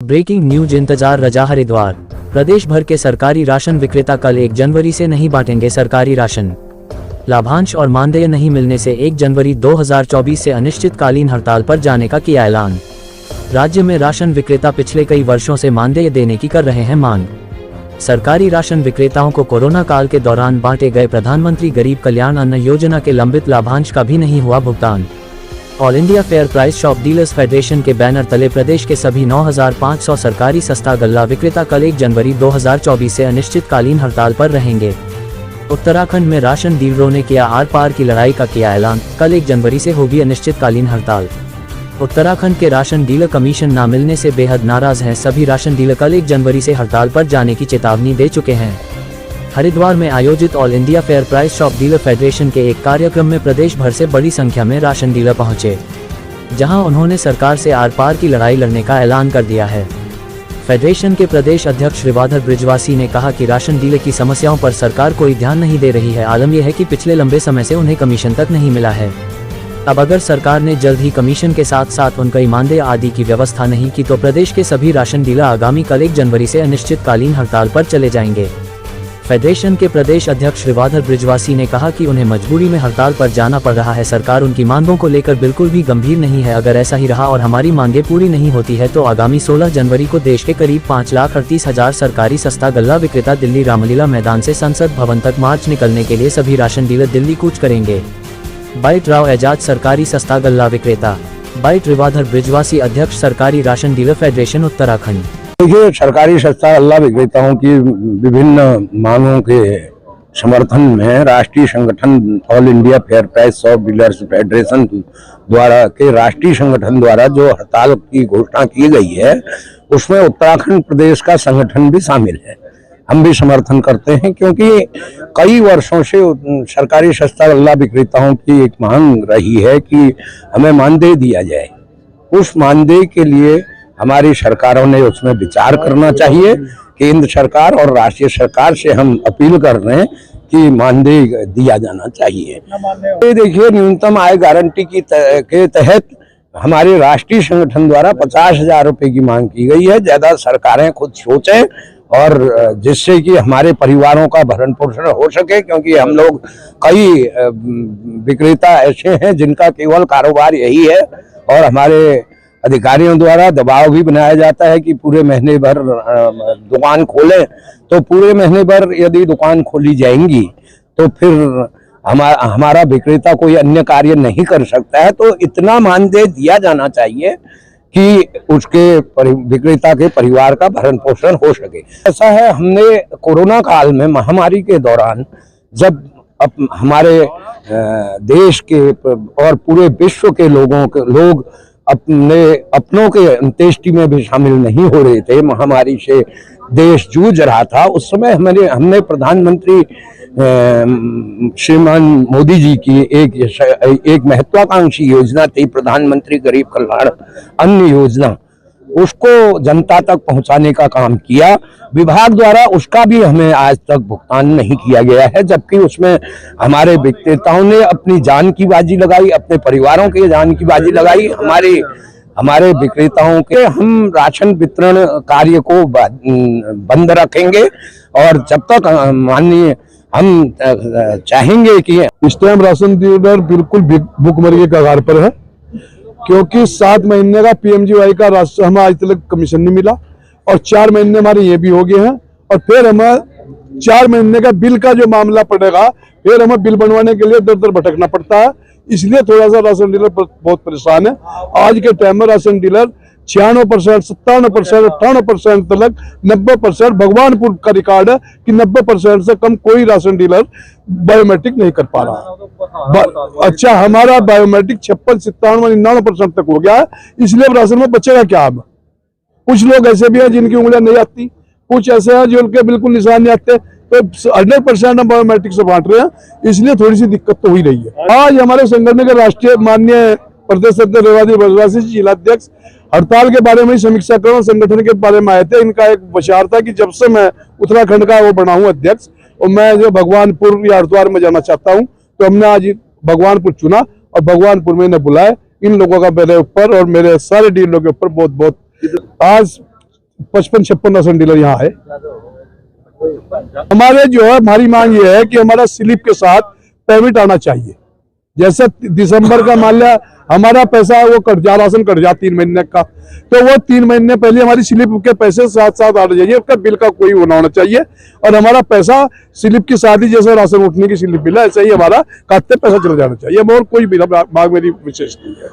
Breaking news इंतजार रजा हरिद्वार। प्रदेश भर के सरकारी राशन विक्रेता कल 1 जनवरी से नहीं बांटेंगे सरकारी राशन। लाभांश और मानदेय नहीं मिलने से 1 जनवरी 2024 से अनिश्चितकालीन हड़ताल पर जाने का किया ऐलान। राज्य में राशन विक्रेता पिछले कई वर्षों से मानदेय देने की कर रहे हैं मांग। सरकारी राशन विक्रेताओं को कोरोना काल के दौरान बांटे गए प्रधानमंत्री गरीब कल्याण अन्न योजना के लंबित लाभांश का भी नहीं हुआ भुगतान। All India fair price shop dealers federation के बैनर तले प्रदेश के सभी 9,500 सरकारी सस्ता गल्ला विक्रेता कल 1 जनवरी 2024 से अनिश्चितकालीन हड़ताल पर रहेंगे। उत्तराखंड में राशन डीलरों ने किया आर पार की लड़ाई का किया ऐलान। कल 1 जनवरी से होगी अनिश्चितकालीन हड़ताल। उत्तराखंड के राशन डीलर कमीशन न मिलने से बेहद नाराज हैं सभी राशन डीलर। कल 1 जनवरी से हड़ताल पर जाने की चेतावनी दे चुके हैं। हरिद्वार में आयोजित all India fair price shop dealer federation के एक कार्यक्रम में प्रदेश भर से बड़ी संख्या में राशन डीलर पहुंचे, जहां उन्होंने सरकार से आर पार की लड़ाई लड़ने का ऐलान कर दिया है। फेडरेशन के प्रदेश अध्यक्ष श्रीवाधर बृजवासी ने कहा कि राशन डीलर की समस्याओं पर सरकार कोई ध्यान नहीं दे रही है। आलम यह है कि पिछले लंबे समय से उन्हें कमीशन तक नहीं मिला है। अब अगर सरकार ने जल्द ही कमीशन के साथ साथ उनका मानदेय आदि की व्यवस्था नहीं की तो प्रदेश के सभी राशन डीलर आगामी कल 1 जनवरी से अनिश्चितकालीन हड़ताल पर चले जाएंगे। फेडरेशन के प्रदेश अध्यक्ष श्रीवाधर बृजवासी ने कहा कि उन्हें मजबूरी में हड़ताल पर जाना पड़ रहा है। सरकार उनकी मांगों को लेकर बिल्कुल भी गंभीर नहीं है। अगर ऐसा ही रहा और हमारी मांगें पूरी नहीं होती है तो आगामी 16 जनवरी को देश के करीब 5,38,000 सरकारी सस्ता गल्ला विक्रेता दिल्ली रामलीला मैदान से संसद भवन तक मार्च निकलने के लिए सभी राशन डीलर दिल्ली कूच करेंगे। बाइट राव एजाज सरकारी सस्ता गल्ला विक्रेता। बाइट श्रीवाधर बृजवासी अध्यक्ष सरकारी राशन डीलर फेडरेशन उत्तराखंड। देखिए, सरकारी सस्ता गल्ला विक्रेताओं की विभिन्न मांगों के समर्थन में राष्ट्रीय संगठन all India fair price shop dealers federation द्वारा के राष्ट्रीय संगठन द्वारा जो हड़ताल की घोषणा की गई है उसमें उत्तराखंड प्रदेश का संगठन भी शामिल है। हम भी समर्थन करते हैं क्योंकि कई वर्षों से सरकारी सस्ता गल्ला विक्रेताओं की एक मांग रही है कि हमें मानदेय दिया जाए। उस मानदेय के लिए हमारी सरकारों ने उसमें विचार करना चाहिए। केंद्र सरकार और राष्ट्रीय सरकार से हम अपील कर रहे हैं कि मानदेय दिया जाना चाहिए। देखिए, न्यूनतम आय गारंटी के तहत हमारे राष्ट्रीय संगठन द्वारा 50,000 रुपए की मांग की गई है। ज्यादा सरकारें खुद सोचें और जिससे कि हमारे परिवारों का भरण पोषण हो सके, क्योंकि हम लोग कई विक्रेता ऐसे हैं जिनका केवल कारोबार यही है और हमारे अधिकारियों द्वारा दबाव भी बनाया जाता है कि पूरे महीने भर दुकान खोलें। तो पूरे महीने भर यदि दुकान खोली जाएंगी तो फिर हमारा विक्रेता कोई अन्य कार्य नहीं कर सकता है। तो इतना मानदेय दिया जाना चाहिए कि उसके विक्रेता के परिवार का भरण पोषण हो सके। ऐसा है, हमने कोरोना काल में महामारी के दौरान जब हमारे देश के और पूरे विश्व के लोग अपनों के अंत्येष्टि में भी शामिल नहीं हो रहे थे, महामारी से देश जूझ रहा था, उस समय हमने प्रधानमंत्री श्रीमान मोदी जी की एक महत्वाकांक्षी योजना थी, प्रधानमंत्री गरीब कल्याण अन्न योजना, उसको जनता तक पहुंचाने का काम किया। विभाग द्वारा उसका भी हमें आज तक भुगतान नहीं किया गया है, जबकि उसमें हमारे विक्रेताओं ने अपनी जान की बाजी लगाई, अपने परिवारों के जान की बाजी लगाई। हमारे विक्रेताओं के हम राशन वितरण कार्य को बंद रखेंगे और जब तक माननीय हम चाहेंगे कि इस टाइम राशन डीलर बिल्कुल भूखमरी के कगार पर है, क्योंकि 7 महीने का पीएमजीवाई का राशन हमें आज तक कमीशन नहीं मिला और 4 महीने हमारे ये भी हो गए हैं और फिर हमें 4 महीने का बिल का जो मामला पड़ेगा, फिर हमें बिल बनवाने के लिए दर दर भटकना पड़ता है। इसलिए थोड़ा सा राशन डीलर बहुत परेशान है। आज के टाइम में राशन डीलर 96%, 57%, 58% तक 90%, भगवानपुर का रिकॉर्ड है कि 90% से कम कोई राशन डीलर बायोमेट्रिक नहीं कर पा रहा। अच्छा, हमारा बायोमेट्रिक 56, 57, 99% तक हो गया है। इसलिए राशन में बचेगा क्या? अब कुछ लोग ऐसे भी हैं जिनकी उंगलियां नहीं आती, कुछ ऐसे हैं जिनके बिल्कुल निशान नहीं आते, तो 100% हम बायोमेट्रिक से बांट रहे हैं, इसलिए थोड़ी सी दिक्कत तो हो ही रही है। आज हमारे संगठन के राष्ट्रीय माननीय प्रदेश अध्यक्ष रेवादी बृजवासी जिलाध्यक्ष हड़ताल के बारे में समीक्षा कर संगठन के बारे में आए थे। इनका एक विचार था कि जब से मैं उत्तराखंड का वो बना हूँ अध्यक्ष और मैं जो भगवानपुर या हरिद्वार में जाना चाहता हूँ, तो हमने आज भगवानपुर चुना और भगवानपुर में इन्हें बुलाए। इन लोगों का मेरे ऊपर और मेरे सारे डीलरों के ऊपर बहुत बहुत आज 55-56 राशन डीलर यहाँ है। हमारे जो है हमारी मांग ये है कि हमारा स्लिप के साथ पेमेंट आना चाहिए। जैसे दिसंबर का मान लिया हमारा पैसा वो कट जा, राशन कट जा 3 महीने का, तो वो 3 महीने पहले हमारी स्लिप के पैसे साथ साथ आना चाहिए, उसका बिल का कोई होना होना चाहिए। और हमारा पैसा स्लिप के साथ ही, जैसे राशन उठने की स्लिप बिल है, ऐसे ही हमारा खाते पैसा चला जाना चाहिए। और कोई भी मांग मेरी विशेष नहीं है।